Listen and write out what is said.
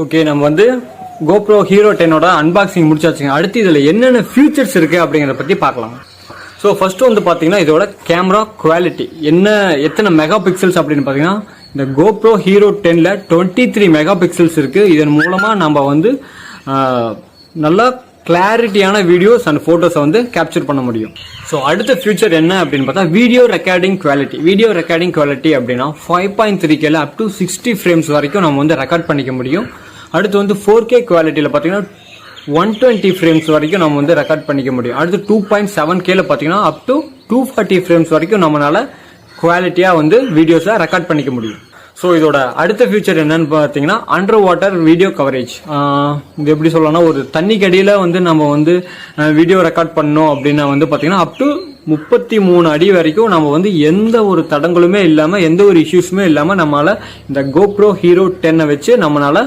Okay, நம்ம வந்து GoPro Hero 10 unboxing முடிச்சாச்சுங்க. அடுத்து இதில் என்னென்ன ஃபியூச்சர்ஸ் இருக்குது அப்படிங்கிறத பற்றி பார்க்கலாம். ஸோ ஃபர்ஸ்ட் வந்து பார்த்தீங்கன்னா இதோட கேமரா குவாலிட்டி எத்தனை மெகா பிக்சல்ஸ் அப்படின்னு பார்த்தீங்கன்னா இந்த GoPro Hero 10ல 23 மெகா பிக்சல்ஸ் இருக்குது. இதன் மூலமாக நம்ம வந்து நல்லா கிளாரிட்டியான வீடியோஸ் அண்ட் ஃபோட்டோஸை வந்து கேப்சர் பண்ண முடியும். ஸோ அடுத்த ஃபியூச்சர் என்ன அப்படின்னு பார்த்தா வீடியோ ரெக்கார்டிங் குவாலிட்டி அப்படின்னா 5.3Kல அப் டு 60 ஃப்ரேம்ஸ் வரைக்கும் நம்ம வந்து ரெக்கார்ட் பண்ணிக்க முடியும். அடுத்து வந்து 4K குவாலிட்டியில் பார்த்தீங்கன்னா 120 ஃப்ரேம்ஸ் வரைக்கும் நம்ம வந்து ரெக்கார்ட் பண்ணிக்க முடியும். அடுத்து 2.7Kல பார்த்தீங்கன்னா அப் டு 240 ஃப்ரேம்ஸ் வரைக்கும் நம்மளால குவாலிட்டியாக வந்து வீடியோஸை ரெக்கார்ட் பண்ணிக்க முடியும். ஸோ இதோட அடுத்த ஃபியூச்சர் என்னன்னு பார்த்தீங்கன்னா அண்டர் வாட்டர் வீடியோ கவரேஜ். இது எப்படி சொல்லலாம்னா ஒரு தண்ணிக்கு அடியில் வந்து நம்ம வந்து வீடியோ ரெக்கார்ட் பண்ணோம் அப்படின்னா வந்து பார்த்தீங்கன்னா அப் டு 33 அடி வரைக்கும் நம்ம வந்து எந்த ஒரு தடங்களுமே இல்லாமல் எந்த ஒரு இஷ்யூஸுமே இல்லாமல் நம்மளால இந்த GoPro Hero 10 வச்சு நம்மளால